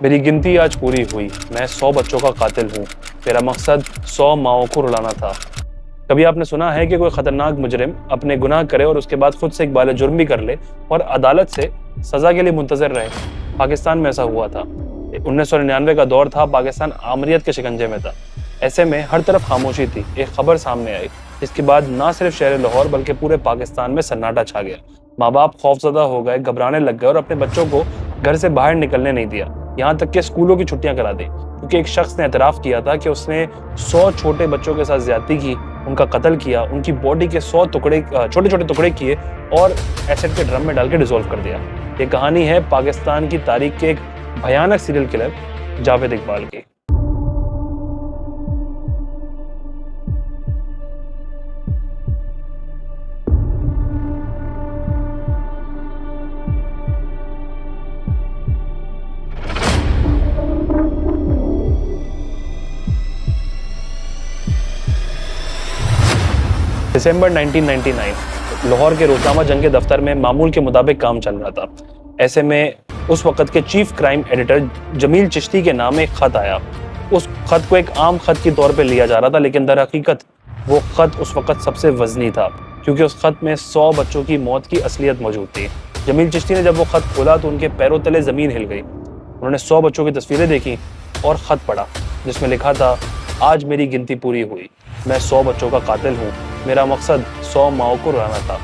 मेरी गिनती आज पूरी हुई। मैं 100 बच्चों का कातिल हूँ। मेरा मकसद 100 माओं को रुलाना था। कभी आपने सुना है कि कोई खतरनाक मुजरिम अपने गुनाह करे और उसके बाद खुद से इकबाल जुर्म भी कर ले और अदालत से सजा के लिए मुंतजर रहे? पाकिस्तान में ऐसा हुआ था। 1999 का दौर था, पाकिस्तान आमरीत के शिकंजे में था। ऐसे में हर तरफ खामोशी थी। एक खबर सामने आई जिसके बाद ना सिर्फ शहर लाहौर बल्कि पूरे पाकिस्तान में सन्नाटा छा गया। माँ बाप खौफजदा हो गए, घबराने लग गए और अपने बच्चों को घर से बाहर निकलने नहीं दिया। यहाँ तक कि स्कूलों की छुट्टियां करा दी, क्योंकि एक शख्स ने एतराफ़ किया था कि उसने 100 छोटे बच्चों के साथ ज्यादती की, उनका कत्ल किया, उनकी बॉडी के 100 टुकड़े छोटे छोटे टुकड़े किए और एसिड के ड्रम में डाल के डिसॉल्व कर दिया। ये कहानी है पाकिस्तान की तारीख के एक भयानक सीरियल किलर जावेद इकबाल की। दिसंबर 1999 लाहौर के रोजनामा जंग के दफ्तर में मामूल के मुताबिक काम चल रहा था। ऐसे में उस वक्त के chief crime editor Jamil Chishti के नाम एक खत आया। उस खत को एक आम खत के तौर पे लिया जा रहा था, लेकिन दर हकीकत वो खत उस वक्त सबसे वजनी था, क्योंकि उस खत में 100 बच्चों की मौत की असलियत मौजूद थी। जमील चिश्ती ने जब वो खत खोला तो उनके पैरों तले जमीन हिल गई। उन्होंने 100 बच्चों की तस्वीरें देखी और खत पढ़ा, जिसमें लिखा था, आज मेरी गिनती पूरी हुई। मैं 100 बच्चों का कातिल हूँ। मेरा मकसद 100 माओं को रुलाना था।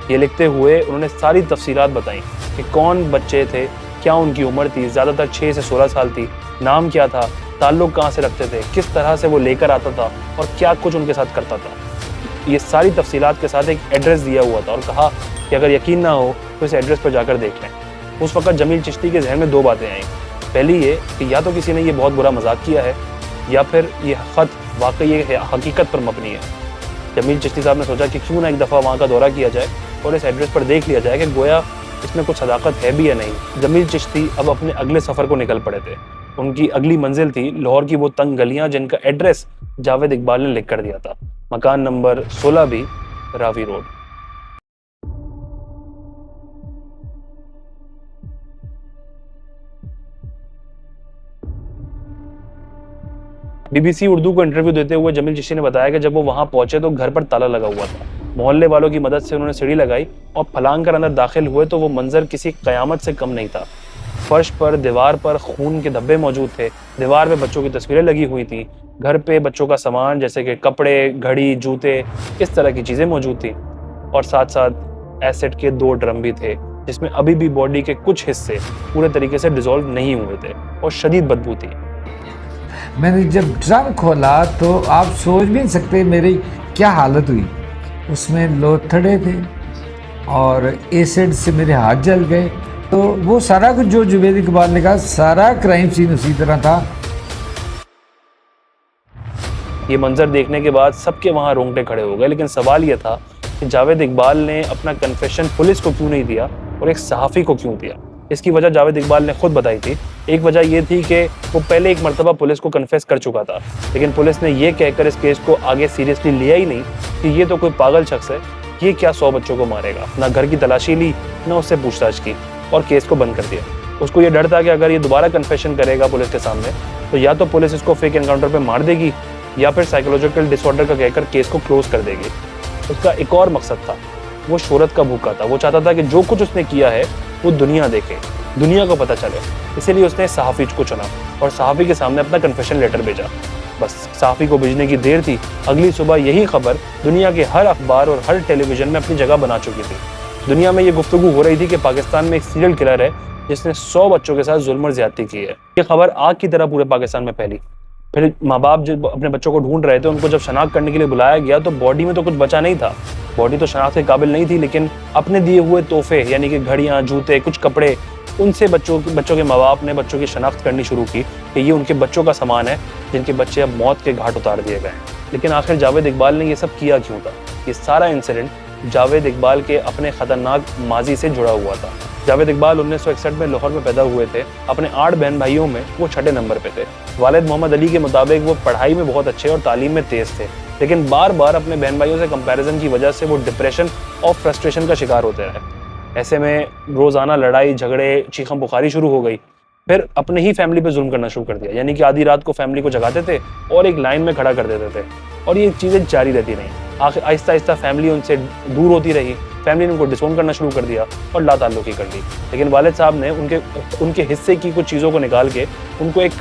ये लिखते हुए उन्होंने सारी तफसीलात बताई कि कौन बच्चे थे, क्या उनकी उम्र थी, ज़्यादातर 6 से 16 साल थी, नाम क्या था, ताल्लुक़ कहाँ से रखते थे, किस तरह से वो लेकर आता था और क्या कुछ उनके साथ करता था। ये सारी तफसीलात के साथ एक एड्रेस दिया हुआ था और कहा कि अगर यकीन ना हो तो इस एड्रेस पर जाकर देख लें। उस वक्त जमील चिश्ती के जहन में दो बातें आईं। पहली ये कि या तो किसी ने ये बहुत बुरा मजाक किया है या फिर ये ख़त वाकई हकीकत पर मबनी है। जमील चिश्ती साहब ने सोचा कि क्यों ना एक दफ़ा वहाँ का दौरा किया जाए और इस एड्रेस पर देख लिया जाए कि गोया इसमें कुछ सदाकत है भी या नहीं। जमील चिश्ती अब अपने अगले सफ़र को निकल पड़े थे। उनकी अगली मंजिल थी लाहौर की वो तंग गलियाँ जिनका एड्रेस जावेद इकबाल ने लिख कर दिया था। मकान नंबर 16 भी, रावी रोड। बीबीसी उर्दू को इंटरव्यू देते हुए जमील चिश्ती ने बताया कि जब वो वहां पहुंचे तो घर पर ताला लगा हुआ था। मोहल्ले वालों की मदद से उन्होंने सीढ़ी लगाई और फलांग कर अंदर दाखिल हुए तो वो मंजर किसी कयामत से कम नहीं था। फर्श पर, दीवार पर खून के धब्बे मौजूद थे। दीवार पे बच्चों की तस्वीरें लगी हुई थी। घर पे बच्चों का सामान जैसे कि कपड़े, घड़ी, जूते, इस तरह की चीजें मौजूद थी। और साथ साथ एसिड के 2 ड्रम भी थे, जिसमें अभी भी बॉडी के कुछ हिस्से पूरे तरीके से डिसॉल्व नहीं हुए थे और शदीद बदबू थी। मैंने जब ड्रम खोला तो आप सोच भी नहीं सकते मेरी क्या हालत हुई। उसमें लोथड़े थे और एसिड से मेरे हाथ जल गए। तो वो सारा कुछ जो जावेद इकबाल ने कहा, सारा क्राइम सीन उसी तरह था। ये मंजर देखने के बाद सबके वहाँ रोंगटे खड़े हो गए, लेकिन सवाल ये था कि जावेद इकबाल ने अपना कन्फेशन पुलिस को क्यों नहीं दिया और एक सहाफ़ी को क्यों दिया। इसकी वजह जावेद इकबाल ने खुद बताई थी। एक वजह ये थी कि वो पहले एक मरतबा पुलिस को कन्फेस कर चुका था, लेकिन पुलिस ने ये कहकर इस केस को आगे सीरियसली लिया ही नहीं कि ये तो कोई पागल शख्स है, ये क्या 100 बच्चों को मारेगा। ना घर की तलाशी ली, ना उससे पूछताछ की और केस को बंद कर दिया। उसको ये डर था कि अगर ये दोबारा कन्फेशन करेगा पुलिस के सामने तो या तो पुलिस इसको फेक एनकाउंटर पर मार देगी या फिर साइकोलॉजिकल डिसऑर्डर का कहकर केस को क्लोज कर देगी। उसका एक और मकसद था, वो शोहरत का भूखा था। वो चाहता था कि जो कुछ उसने किया है वो दुनिया देखे, दुनिया को पता चले। इसीलिए उसने सहाफ़ी को चुना और सहाफ़ी के सामने अपना कन्फेशन लेटर भेजा। बस सहाफ़ी को भेजने की देर थी, अगली सुबह यही खबर दुनिया के हर अखबार और हर टेलीविज़न में अपनी जगह बना चुकी थी। दुनिया में ये गुफ्तगू हो रही थी कि पाकिस्तान में एक सीरियल किलर है जिसने 100 बच्चों के साथ जुल्म और ज़्यादती की है। ये खबर आग की तरह पूरे पाकिस्तान में फैली। फिर माँ बाप जब अपने बच्चों को ढूंढ रहे थे, उनको जब शनाख्त करने के लिए बुलाया गया तो बॉडी में तो कुछ बचा नहीं था। बॉडी तो शनाख्त के काबिल नहीं थी, लेकिन अपने दिए हुए तोहफे यानी कि घड़ियाँ, जूते, कुछ कपड़े, उनसे बच्चों के माँ बाप ने बच्चों की शनाख्त करनी शुरू की कि ये उनके बच्चों का सामान है जिनके बच्चे अब मौत के घाट उतार दिए गए। लेकिन आखिर जावेद इकबाल ने ये सब किया क्यों था? ये सारा इंसिडेंट जावेद इकबाल के अपने ख़तरनाक माजी से जुड़ा हुआ था। जावेद इकबाल 1961 में लाहौर में पैदा हुए थे। अपने 8 बहन भाइयों में वो 6ठे नंबर पे थे। वालिद मोहम्मद अली के मुताबिक वो पढ़ाई में बहुत अच्छे और तालीम में तेज़ थे, लेकिन बार बार अपने बहन भाइयों से कंपैरिजन की वजह से वो डिप्रेशन और फ्रस्ट्रेशन का शिकार होते रहे। ऐसे में रोज़ाना लड़ाई झगड़े, चीखम बुखारी शुरू हो गई। फिर अपने ही फैमिली पे जुल्म करना शुरू कर दिया, यानी कि आधी रात को फैमिली को जगाते थे और एक लाइन में खड़ा कर देते थे, और ये चीज़ें जारी रहती रहीं। आखिर आहिस्ता आहिस्ता फैमिली उनसे दूर होती रही, फैमिली ने उनको डिसोन करना शुरू कर दिया और लाताल्लुकी कर दी। लेकिन वालिद साहब ने उनके हिस्से की कुछ चीज़ों को निकाल के उनको एक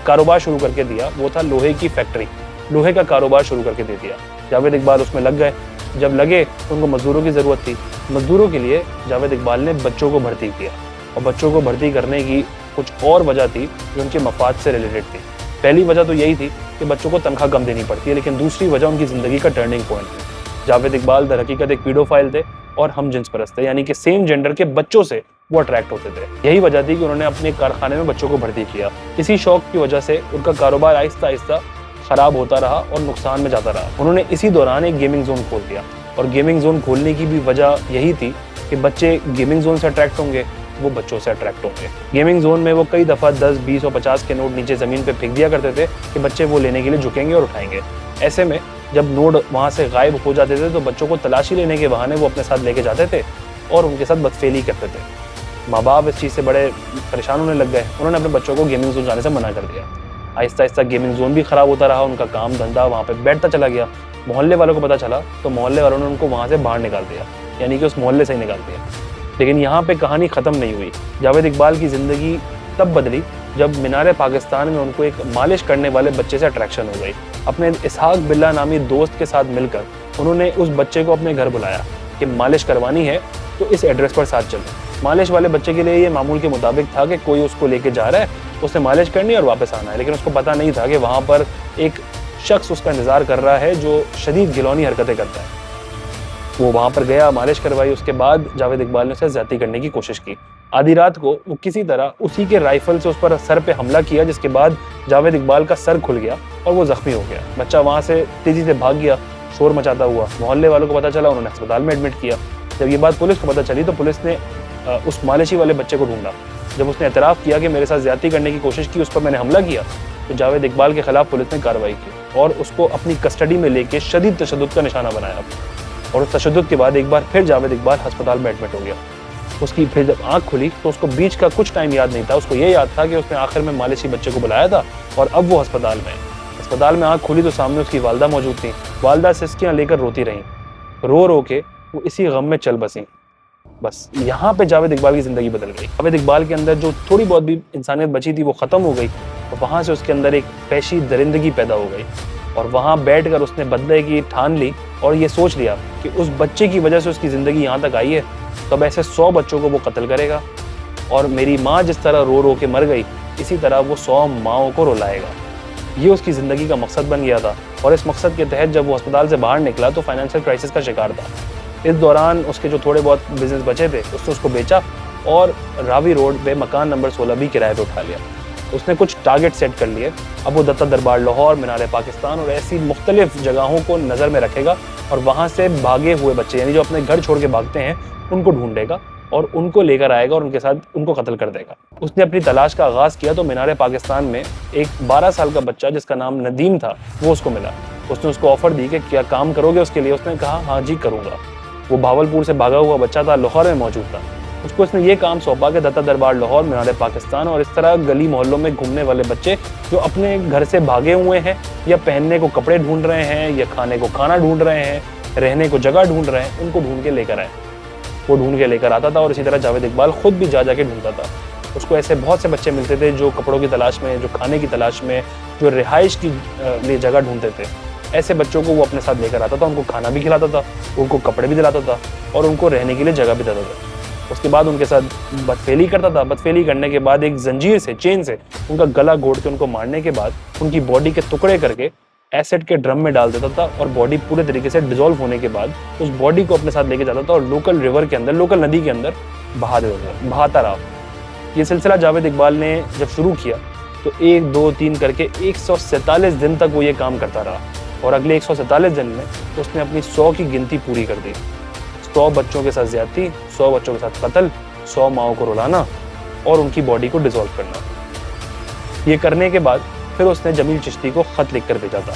कारोबार शुरू करके दिया, वो था लोहे की फैक्ट्री। लोहे का कारोबार शुरू करके दे दिया। जावेद इकबाल उसमें लग गए। जब लगे तो उनको मजदूरों की ज़रूरत थी। मजदूरों के लिए जावेद इकबाल ने बच्चों को भर्ती किया, और बच्चों को भर्ती करने की कुछ और वजह थी जो उनके मफाद से रिलेटेड थी। पहली वजह तो यही थी कि बच्चों को तनख्वाह कम देनी पड़ती है, लेकिन दूसरी वजह उनकी ज़िंदगी का टर्निंग पॉइंट थी। जावेद इकबाल दर हकीकत एक पीडोफाइल थे और हम जिन्स परस्त थे, यानी कि सेम जेंडर के बच्चों से वो अट्रैक्ट होते थे। यही वजह थी कि उन्होंने अपने कारखाने में बच्चों को भर्ती किया। इसी शौक की वजह से उनका कारोबार आहिस्ता आहिस्ता खराब होता रहा और नुकसान में जाता रहा। उन्होंने इसी दौरान एक गेमिंग जोन खोल दिया, और गेमिंग जोन खोलने की भी वजह यही थी कि बच्चे गेमिंग जोन से अट्रैक्ट होंगे, वो बच्चों से अट्रैक्ट होंगे। गेमिंग जोन में वो कई दफ़ा 10, 20 और 50 के नोट नीचे ज़मीन पे फेंक दिया करते थे कि बच्चे वो लेने के लिए झुकेंगे और उठाएंगे। ऐसे में जब नोट वहाँ से गायब हो जाते थे तो बच्चों को तलाशी लेने के बहाने वो अपने साथ लेके जाते थे और उनके साथ बदफेली करते थे। माँ बाप इस चीज़ से बड़े परेशान होने लग गए। उन्होंने अपने बच्चों को गेमिंग जोन जाने से मना कर दिया। आहिस्ता आहिस्ता गेमिंग जोन भी ख़राब होता रहा, उनका काम धंधा वहाँ पे बैठता चला गया। मोहल्ले वालों को पता चला तो मोहल्ले वालों ने उनको वहाँ से बाहर निकाल दिया, यानी कि उस मोहल्ले से ही निकाल दिया। लेकिन यहाँ पे कहानी ख़त्म नहीं हुई। जावेद इकबाल की ज़िंदगी तब बदली जब मीनार पाकिस्तान में उनको एक मालिश करने वाले बच्चे से अट्रैक्शन हो गई। अपने इसहाक बिल्ला नामी दोस्त के साथ मिलकर उन्होंने उस बच्चे को अपने घर बुलाया कि मालिश करवानी है तो इस एड्रेस पर साथ चलो। मालिश वाले बच्चे के लिए ये मामूल के मुताबिक था कि कोई उसको लेके जा रहा है, उसने मालिश करनी और वापस आना है, लेकिन उसको पता नहीं था कि वहाँ पर एक शख्स उसका इंतज़ार कर रहा है जो शदीद घिनौनी हरकतें करता है। वो वहाँ पर गया, मालिश करवाई। उसके बाद जावेद इकबाल ने उसे ज़्यादती करने की कोशिश की। आधी रात को वो किसी तरह उसी के राइफल से उस पर सर पे हमला किया, जिसके बाद जावेद इकबाल का सर खुल गया और वो ज़ख्मी हो गया। बच्चा वहाँ से तेज़ी से भाग गया, शोर मचाता हुआ। मोहल्ले वालों को पता चला, उन्होंने अस्पताल में एडमिट किया। जब ये बात पुलिस को पता चली तो पुलिस ने उस मालिशी वाले बच्चे को ढूंढा। जब उसने एतराफ़ किया कि मेरे साथ ज़्यादती करने की कोशिश की, उस पर मैंने हमला किया, तो जावेद इकबाल के खिलाफ पुलिस ने कार्रवाई की और उसको अपनी कस्टडी में लेके शदीद तशद्दुद का निशाना बनाया। और उस तशद्दुद के बाद एक बार फिर जावेद इकबाल अस्पताल में एडमिट हो गया। उसकी फिर जब आँख खुली तो उसको बीच का कुछ टाइम याद नहीं था। उसको ये याद था कि उसने आखिर में मालिशी बच्चे को बुलाया था और अब वो अस्पताल में है। अस्पताल में आँख खुली तो सामने उसकी वालदा मौजूद थी। वालदा सिसकियाँ लेकर रोती रहीं, रो रो के वो इसी गम में चल बसी। बस यहाँ पे जावेद इकबाल की ज़िंदगी बदल गई। जावेद इकबाल के अंदर जो थोड़ी बहुत भी इंसानियत बची थी वो ख़त्म हो गई, और वहाँ से उसके अंदर एक पेशी दरिंदगी पैदा हो गई। और वहाँ बैठकर उसने बदले की ठान ली और ये सोच लिया कि उस बच्चे की वजह से उसकी ज़िंदगी यहाँ तक आई है, तो अब ऐसे 100 बच्चों को वो कत्ल करेगा, और मेरी माँ जिस तरह रो रो के मर गई, इसी तरह वो 100 माँओं को रुलाएगा। ये उसकी ज़िंदगी का मकसद बन गया था। और इस मकसद के तहत जब वो अस्पताल से बाहर निकला तो फाइनेंशियल क्राइसिस का शिकार था। इस दौरान उसके जो थोड़े बहुत बिजनेस बचे थे उसने उसको बेचा और रावी रोड पे मकान नंबर 16 भी किराए पे उठा लिया। उसने कुछ टारगेट सेट कर लिए। अब वो दत्ता दरबार लाहौर, मीनार पाकिस्तान और ऐसी मुख्तलिफ जगहों को नज़र में रखेगा और वहाँ से भागे हुए बच्चे, यानी जो अपने घर छोड़ के भागते हैं, उनको ढूंढेगा और उनको लेकर आएगा और उनके साथ उनको कत्ल कर देगा। उसने अपनी तलाश का आगाज़ किया तो मीनार पाकिस्तान में एक 12 साल का बच्चा जिसका नाम नदीम था वो उसको मिला। उसने उसको ऑफ़र दी कि क्या काम करोगे उसके लिए। उसने कहा हाँ जी करूँगा। वो भावलपुर से भागा हुआ बच्चा था, लाहौर में मौजूद था। उसको इसने ये काम सौंपा कि दत्ता दरबार लाहौर, मीनार पाकिस्तान और इस तरह गली मोहल्लों में घूमने वाले बच्चे जो अपने घर से भागे हुए हैं या पहनने को कपड़े ढूंढ रहे हैं या खाने को खाना ढूंढ रहे हैं, रहने को जगह ढूंढ रहे हैं, उनको ढूंढ के लेकर आए। वो ढूंढ के लेकर आता था और इसी तरह जावेद इकबाल खुद भी जा के ढूंढता था। उसको ऐसे बहुत से बच्चे मिलते थे जो कपड़ों की तलाश में, जो खाने की तलाश में, जो रिहाइश की लिए जगह ढूंढते थे। ऐसे बच्चों को वो अपने साथ लेकर आता था, उनको खाना भी खिलाता था, उनको कपड़े भी दिलाता था और उनको रहने के लिए जगह भी देता था। उसके बाद उनके साथ बदफेली करता था। बदफेली करने के बाद एक जंजीर से, चेन से उनका गला घोट के उनको मारने के बाद उनकी बॉडी के टुकड़े करके एसिड के ड्रम में डाल देता था और बॉडी पूरे तरीके से डिजोल्व होने के बाद उस बॉडी को अपने साथ लेके जाता था और लोकल रिवर के अंदर, लोकल नदी के अंदर बहाता रहा। ये सिलसिला जावेद इकबाल ने जब शुरू किया तो 1, 2, 3 करके 147 दिन तक वो ये काम करता रहा और अगले 147 दिन में उसने अपनी 100 की गिनती पूरी कर दी। 100 बच्चों के साथ ज्यादती, 100 बच्चों के साथ कत्ल, 100 माओं को रुलाना और उनकी बॉडी को डिसॉल्व करना। ये करने के बाद फिर उसने जमील चिश्ती को ख़त लिख कर भेजा था।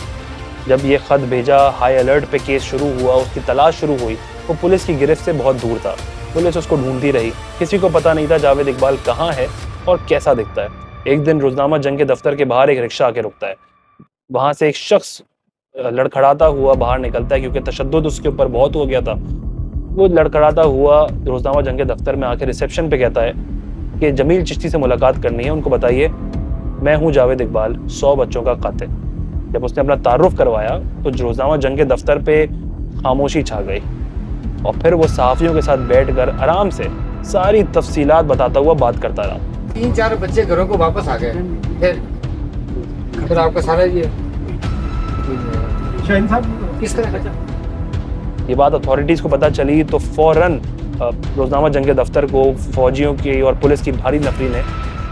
जब ये ख़त भेजा, हाई अलर्ट पे केस शुरू हुआ, उसकी तलाश शुरू हुई। वो पुलिस की गिरफ्त से बहुत दूर था। पुलिस उसको ढूंढती रही, किसी को पता नहीं था जावेद इकबाल कहाँ है और कैसा दिखता है। एक दिन रोजनामा जंग के दफ्तर के बाहर एक रिक्शा आके रुकता है। वहां से एक शख्स लड़खड़ाता हुआ बाहर निकलता है, क्योंकि तशद्दुद उसके ऊपर बहुत हो गया था। वो लड़खड़ाता हुआ रोजनामा जंग के दफ्तर में आके रिसेप्शन पे कहता है कि जमील चिश्ती से मुलाकात करनी है, उनको बताइए मैं हूँ जावेद इकबाल, 100 बच्चों का कातिल। जब उसने अपना तारुफ करवाया तो रोजनामा जंग के दफ्तर पे खामोशी छा गई, और फिर वो सहाफ़ियों के साथ बैठकर आराम से सारी तफसीलात बताता हुआ बात करता रहा। 3-4 बच्चे घरों को वापस आ गए, फिर आपका सारा ये शाहीन साहब किस तरह का? ये बात अथॉरिटीज़ को पता चली तो फ़ौरन रोजनामा जंग के दफ्तर को फौजियों की और पुलिस की भारी नफरी ने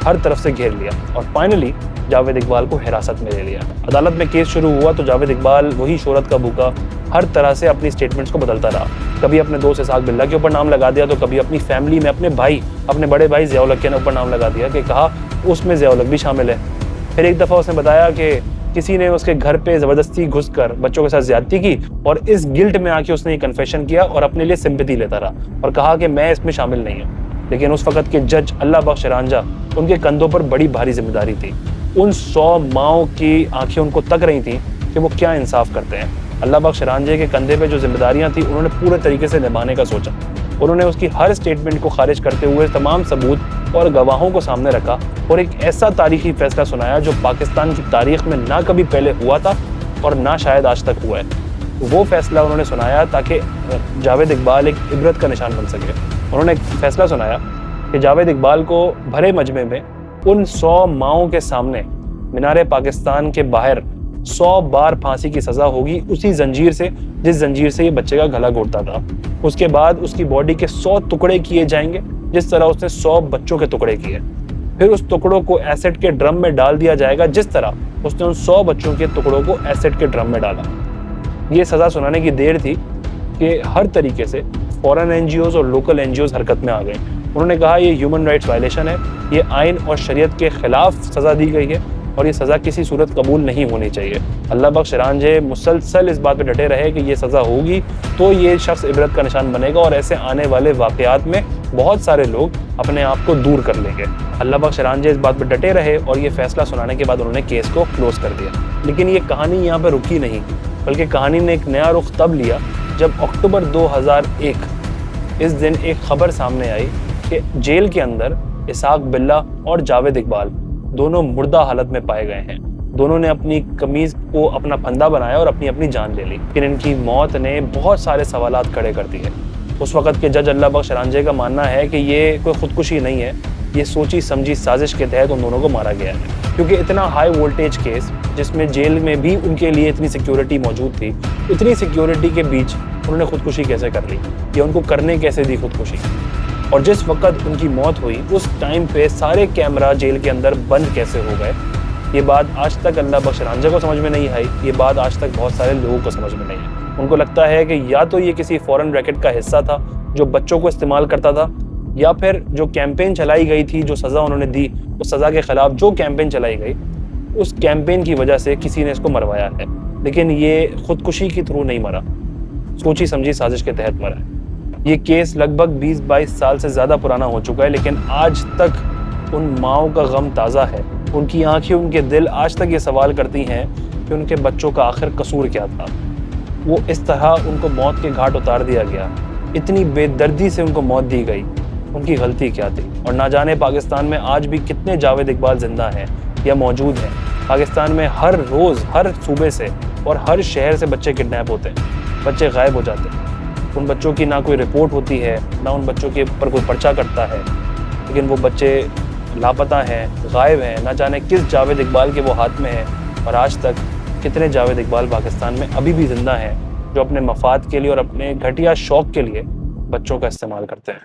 हर तरफ से घेर लिया और फाइनली जावेद इकबाल को हिरासत में ले लिया। अदालत में केस शुरू हुआ तो जावेद इकबाल वही शोहरत का भूखा हर तरह से अपनी स्टेटमेंट्स को बदलता रहा। कभी अपने दोस्त इसाक बिल्ला के ऊपर नाम लगा दिया, तो कभी अपनी फैमिली में अपने बड़े भाई ज़ियाउल हक के ऊपर नाम लगा दिया कि कहा उसमें ज़ियाउल हक भी शामिल है। फिर एक दफ़ा उसने बताया कि किसी ने उसके घर पे ज़बरदस्ती घुसकर बच्चों के साथ ज्यादती की, और इस गिल्ट में आके उसने ये कन्फेशन किया और अपने लिए सिंपैथी लेता रहा और कहा कि मैं इसमें शामिल नहीं हूँ। लेकिन उस वक़्त के जज अल्लाह बख्श रांझा, उनके कंधों पर बड़ी भारी जिम्मेदारी थी। उन 100 माओं की आंखें उनको तक रही थी कि वो क्या इंसाफ करते हैं। अल्लाह बख्श रांझे के कंधे पे जो जिम्मेदारियां थी उन्होंने पूरे तरीके से निभाने का सोचा। उन्होंने उसकी हर स्टेटमेंट को खारिज करते हुए तमाम सबूत और गवाहों को सामने रखा और एक ऐसा तारीखी फैसला सुनाया जो पाकिस्तान की तारीख में ना कभी पहले हुआ था और ना शायद आज तक हुआ है। वो फैसला उन्होंने सुनाया ताकि जावेद इकबाल एक इबरत का निशान बन सके। उन्होंने एक फैसला सुनाया कि जावेद इकबाल को भरे मजमे में उन 100 माओं के सामने मीनारे पाकिस्तान के बाहर 100 बार फांसी की सज़ा होगी, उसी जंजीर से जिस जंजीर से ये बच्चे का गला घोटता था। उसके बाद उसकी बॉडी के 100 टुकड़े किए जाएंगे जिस तरह उसने 100 बच्चों के टुकड़े किए। फिर उस टुकड़ों को एसिड के ड्रम में डाल दिया जाएगा जिस तरह उसने उन 100 बच्चों के टुकड़ों को एसिड के ड्रम में डाला। ये सज़ा सुनाने की देर थी कि हर तरीके से फॉरेन एनजीओज और लोकल एनजीओज हरकत में आ गए। उन्होंने कहा ये ह्यूमन राइट्स वायलेशन है, ये आइन और शरीयत के खिलाफ सज़ा दी गई है और ये सज़ा किसी सूरत कबूल नहीं होनी चाहिए। अल्लाह बख्श रांझे मुसलसल इस बात पर डटे रहे कि ये सज़ा होगी तो ये शख्स इबरत का निशान बनेगा और ऐसे आने वाले वाक़यात में बहुत सारे लोग अपने आप को दूर कर लेंगे। अल्लाह बख्श रांझे इस बात पर डटे रहे और ये फैसला सुनाने के बाद उन्होंने केस को क्लोज कर दिया। लेकिन ये कहानी यहाँ पर रुकी नहीं, बल्कि कहानी ने एक नया रुख तब लिया जब अक्टूबर 2001 इस दिन एक खबर सामने आई कि जेल के अंदर इसाक बिल्ला और जावेद इकबाल दोनों मुर्दा हालत में पाए गए हैं। दोनों ने अपनी कमीज को अपना फंदा बनाया और अपनी अपनी जान ले ली। लेकिन इनकी मौत ने बहुत सारे सवालात खड़े कर दिए। उस वक़्त के जज अल्लाह बख्श रांझे का मानना है कि ये कोई खुदकुशी नहीं है, ये सोची समझी साजिश के तहत उन दोनों को मारा गया है। क्योंकि इतना हाई वोल्टेज केस जिसमें जेल में भी उनके लिए इतनी सिक्योरिटी मौजूद थी, इतनी सिक्योरिटी के बीच उन्होंने खुदकुशी कैसे कर ली या उनको करने कैसे दी खुदकुशी। और जिस वक्त उनकी मौत हुई उस टाइम पे सारे कैमरा जेल के अंदर बंद कैसे हो गए, ये बात आज तक अल्लाह बख्श रांझे को समझ में नहीं आई। ये बात आज तक बहुत सारे लोगों को समझ में नहीं है। उनको लगता है कि या तो ये किसी फॉरेन रैकेट का हिस्सा था जो बच्चों को इस्तेमाल करता था, या फिर जो कैंपेन चलाई गई थी, जो सज़ा उन्होंने दी, उस सज़ा के ख़िलाफ़ जो कैंपेन चलाई गई, उस कैंपेन की वजह से किसी ने इसको मरवाया है। लेकिन ये खुदकुशी के थ्रू नहीं मरा, सोची समझी साजिश के तहत मरा है। ये केस लगभग 20-22 साल से ज़्यादा पुराना हो चुका है, लेकिन आज तक उन माओं का गम ताज़ा है। उनकी आंखें, उनके दिल आज तक ये सवाल करती हैं कि उनके बच्चों का आखिर कसूर क्या था। वो इस तरह उनको मौत के घाट उतार दिया गया, इतनी बेदर्दी से उनको मौत दी गई, उनकी गलती क्या थी। और ना जाने पाकिस्तान में आज भी कितने जावेद इकबाल जिंदा हैं या मौजूद हैं। पाकिस्तान में हर रोज़ हर सूबे से और हर शहर से बच्चे किडनैप होते हैं, बच्चे गायब हो जाते हैं। उन बच्चों की ना कोई रिपोर्ट होती है, ना उन बच्चों के ऊपर कोई पर्चा कटता है, लेकिन वो बच्चे लापता हैं, गायब हैं। ना जाने किस जावेद इकबाल के वो हाथ में है। और आज तक कितने जावेद इकबाल पाकिस्तान में अभी भी जिंदा हैं जो अपने मफाद के लिए और अपने घटिया शौक़ के लिए बच्चों का इस्तेमाल करते हैं।